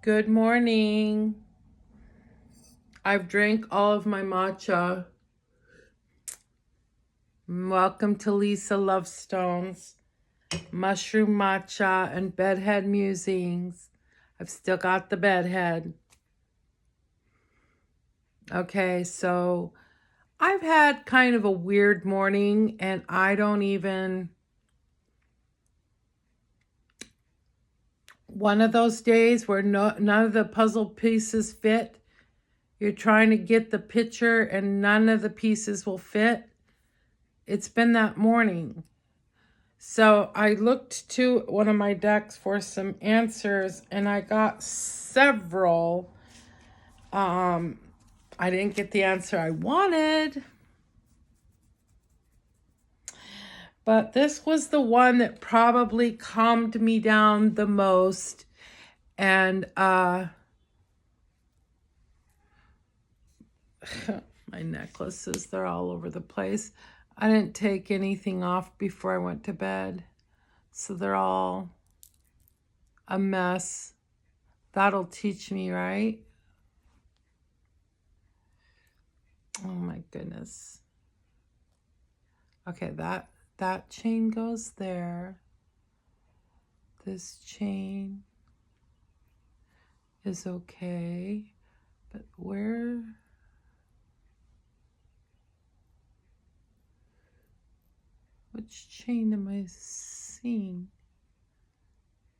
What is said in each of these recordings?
Good morning. I've drank all of my matcha. Welcome to Lisa Lovestone's mushroom matcha and bedhead musings. I've still got the bedhead. Okay, so I've had kind of a weird morning and I don't even... One of those days where none of the puzzle pieces fit. You're trying to get the picture and none of the pieces will fit. It's been that morning. So I looked to one of my decks for some answers and I got several. I didn't get the answer I wanted. But this was the one that probably calmed me down the most. And my necklaces, they're all over the place. I didn't take anything off before I went to bed. So they're all a mess. That'll teach me, right? Oh my goodness. Okay, that chain goes there. This chain is okay. But where? Which chain am I seeing?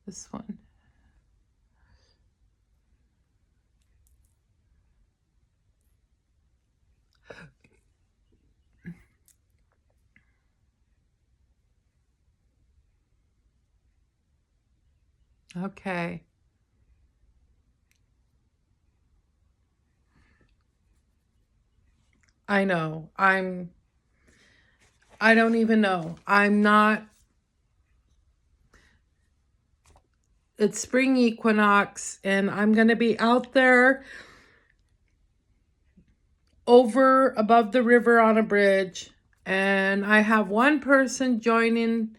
This one. Okay. I know. I don't even know. I'm not... It's spring equinox and I'm going to be out there over above the river on a bridge. And I have one person joining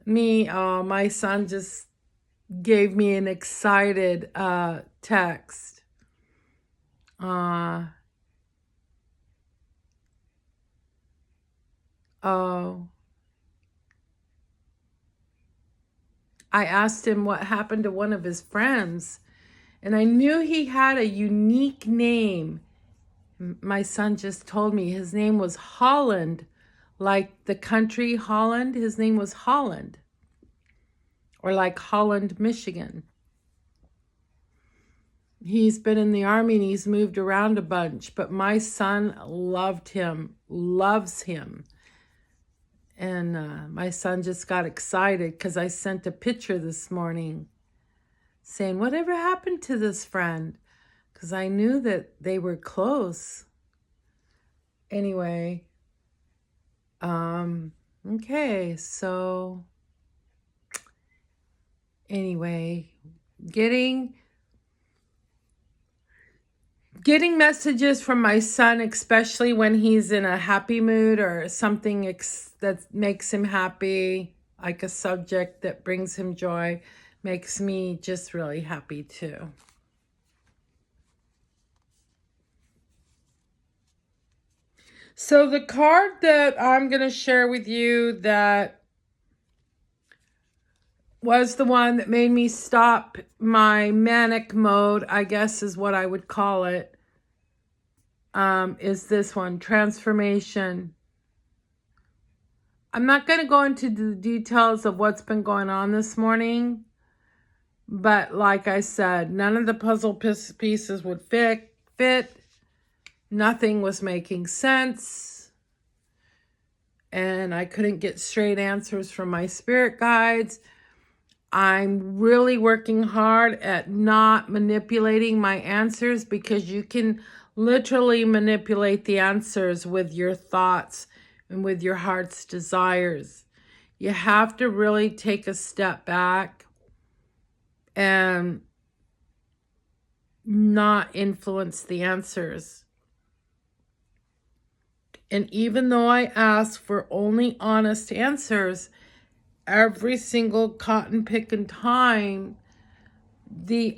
me. My son just gave me an excited text. Oh. I asked him what happened to one of his friends. And I knew he had a unique name. My son just told me his name was Holland. Like the country Holland, his name was Holland. Or like Holland, Michigan. He's been in the army and he's moved around a bunch. But my son loved him, loves him. And my son just got excited because I sent a picture this morning saying, whatever happened to this friend? Because I knew that they were close. Anyway, okay, so anyway, getting messages from my son, especially when he's in a happy mood or something that makes him happy, like a subject that brings him joy, makes me just really happy too. So the card that I'm going to share with you that was the one that made me stop my manic mode, I guess is what I would call it, is this one, Transformation. I'm not going to go into the details of what's been going on this morning, but like I said, none of the puzzle pieces would fit. Nothing was making sense. And I couldn't get straight answers from my spirit guides. I'm really working hard at not manipulating my answers because you can literally manipulate the answers with your thoughts and with your heart's desires. You have to really take a step back and not influence the answers. And even though I ask for only honest answers, every single cotton picking time,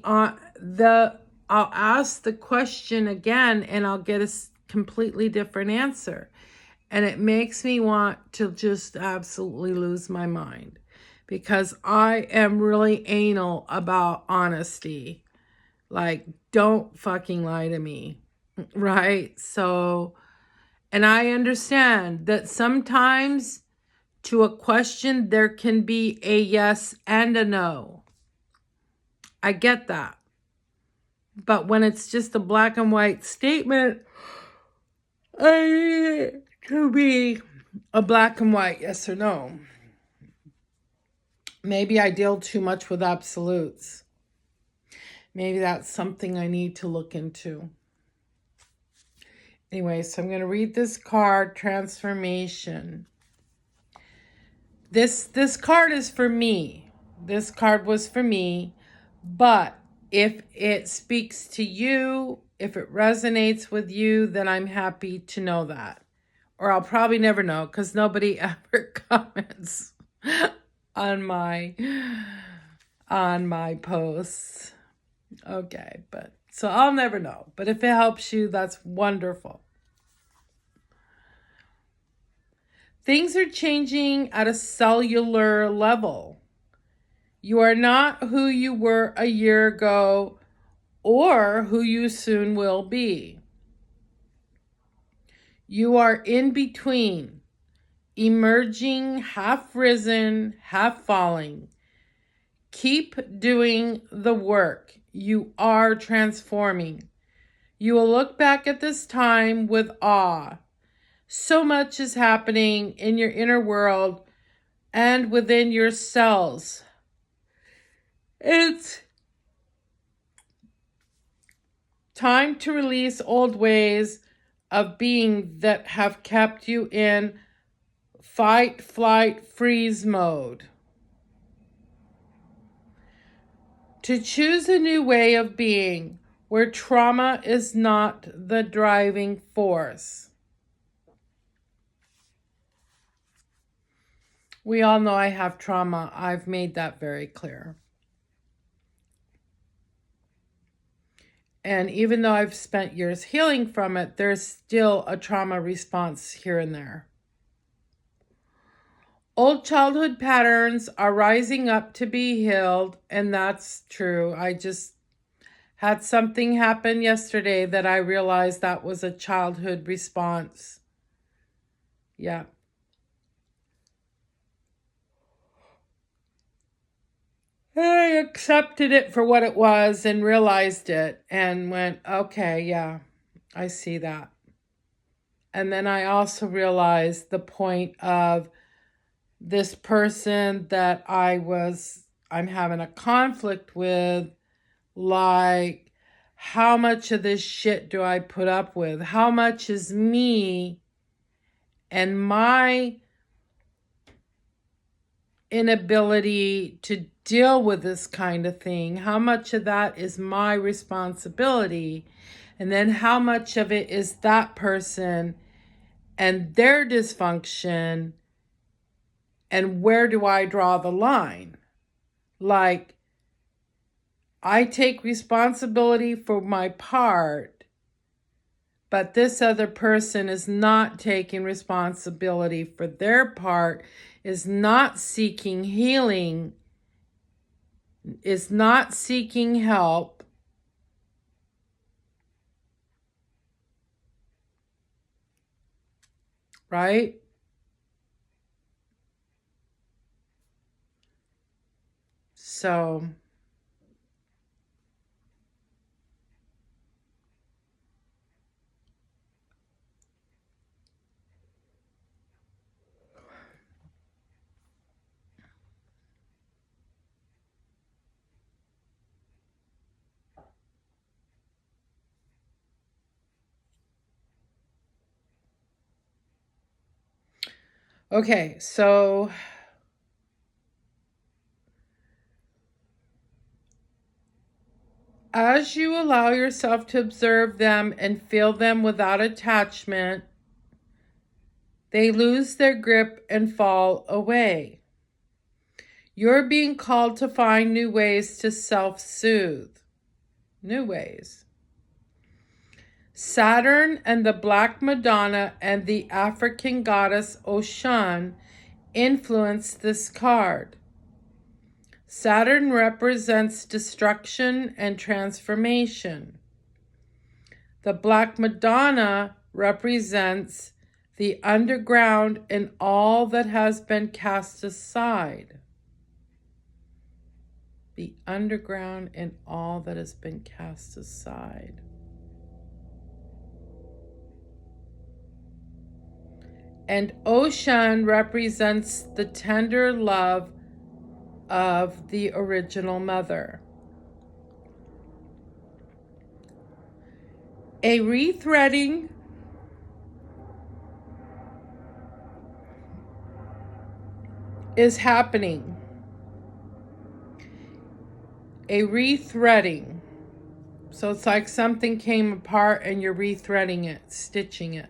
I'll ask the question again and I'll get a completely different answer. And it makes me want to just absolutely lose my mind because I am really anal about honesty. Like, don't fucking lie to me, right? So, and I understand that sometimes to a question, there can be a yes and a no. I get that. But when it's just a black and white statement, I need it to be a black and white yes or no. Maybe I deal too much with absolutes. Maybe that's something I need to look into. Anyway, so I'm going to read this card, Transformation. This card is for me. This card was for me. But if it speaks to you, if it resonates with you, then I'm happy to know that. Or I'll probably never know because nobody ever comments on my posts. Okay, but so I'll never know. But if it helps you, that's wonderful. Things are changing at a cellular level. You are not who you were a year ago or who you soon will be. You are in between, emerging, half risen, half falling. Keep doing the work. You are transforming. You will look back at this time with awe. So much is happening in your inner world and within your cells. It's time to release old ways of being that have kept you in fight, flight, freeze mode. To choose a new way of being where trauma is not the driving force. We all know I have trauma. I've made that very clear. And even though I've spent years healing from it, there's still a trauma response here and there. Old childhood patterns are rising up to be healed, and that's true. I just had something happen yesterday that I realized that was a childhood response. Yeah. I accepted it for what it was and realized it and went, okay, yeah, I see that. And then I also realized the point of this person that I'm having a conflict with, like, how much of this shit do I put up with? How much is me and my inability to deal with this kind of thing? How much of that is my responsibility? And then how much of it is that person and their dysfunction? And where do I draw the line? Like, I take responsibility for my part, but this other person is not taking responsibility for their part, is not seeking healing, is not seeking help. Right? So, okay, so as you allow yourself to observe them and feel them without attachment, they lose their grip and fall away. You're being called to find new ways to self-soothe. New ways. Saturn and the Black Madonna and the African goddess Oshun influence this card. Saturn represents destruction and transformation. The Black Madonna represents the underground and all that has been cast aside. The underground and all that has been cast aside. And Oshun represents the tender love of the original mother. A rethreading is happening. A rethreading. So it's like something came apart and you're rethreading it, stitching it.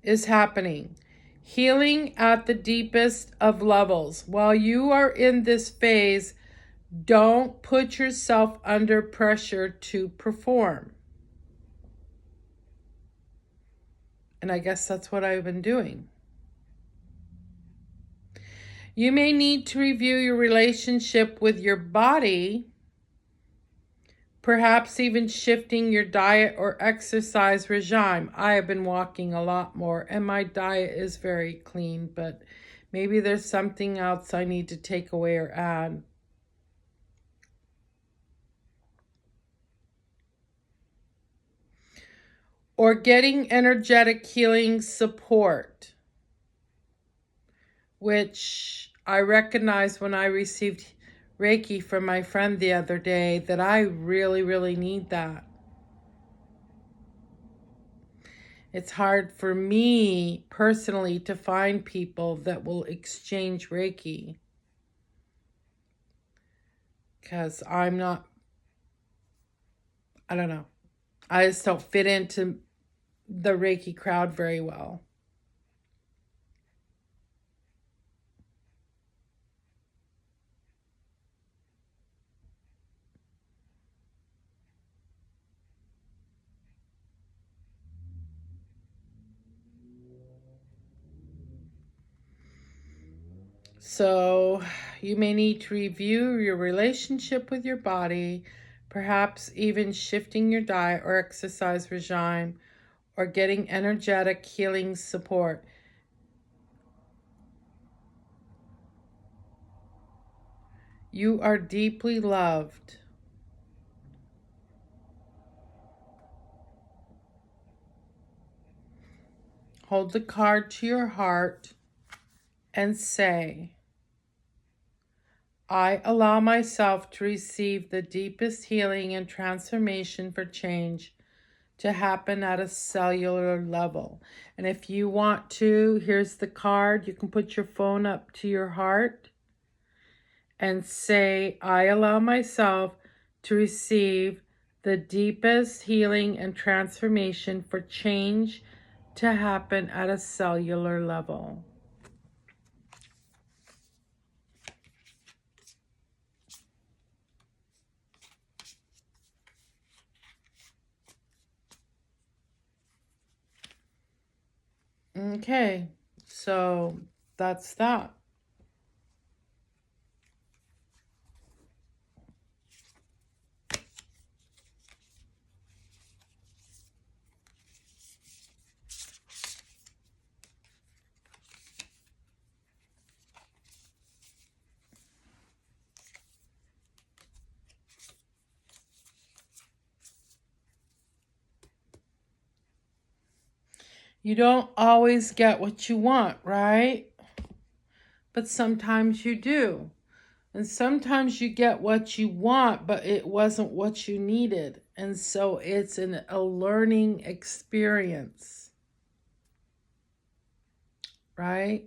Is happening. Healing at the deepest of levels. While you are in this phase, don't put yourself under pressure to perform. And I guess that's what I've been doing. You may need to review your relationship with your body, perhaps even shifting your diet or exercise regime. I have been walking a lot more and my diet is very clean, but maybe there's something else I need to take away or add. Or getting energetic healing support, which I recognized when I received Reiki from my friend the other day that I really, really need that. It's hard for me personally to find people that will exchange Reiki because I'm not, I don't know. I just don't fit into the Reiki crowd very well. So you may need to review your relationship with your body, perhaps even shifting your diet or exercise regime, or getting energetic healing support. You are deeply loved. Hold the card to your heart and say, I allow myself to receive the deepest healing and transformation for change to happen at a cellular level. And if you want to, here's the card. You can put your phone up to your heart and say, I allow myself to receive the deepest healing and transformation for change to happen at a cellular level. Okay, so that's that. You don't always get what you want, right? But sometimes you do. And sometimes you get what you want, but it wasn't what you needed. And so it's a learning experience, right?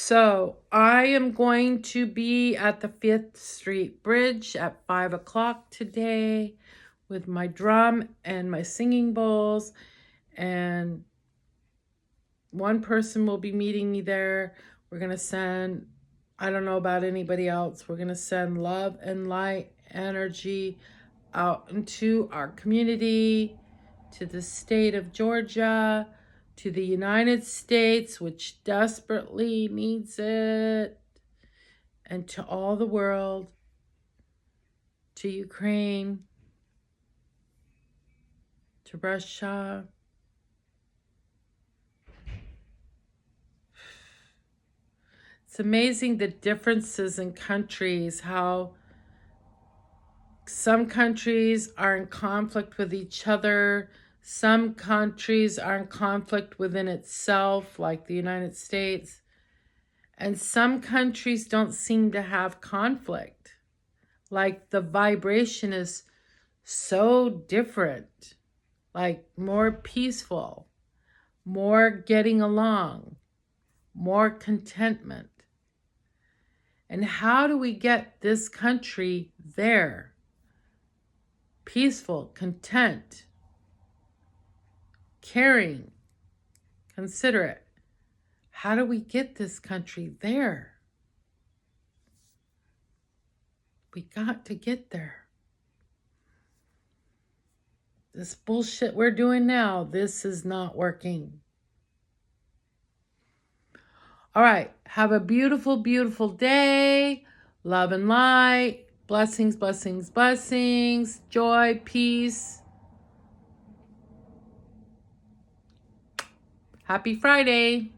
So I am going to be at the 5th Street Bridge at 5 o'clock today with my drum and my singing bowls, and one person will be meeting me there. We're going to send, I don't know about anybody else, we're going to send love and light energy out into our community, to the state of Georgia, to the United States, which desperately needs it, and to all the world, to Ukraine, to Russia. It's amazing the differences in countries, how some countries are in conflict with each other. Some countries are in conflict within itself, like the United States. And some countries don't seem to have conflict. Like the vibration is so different, like more peaceful, more getting along, more contentment. And how do we get this country there? Peaceful, content, caring, considerate. How do we get this country there? We got to get there. This bullshit we're doing now, this is not working. All right, have a beautiful, beautiful day. Love and light. Blessings, blessings, blessings. Joy, peace. Happy Friday.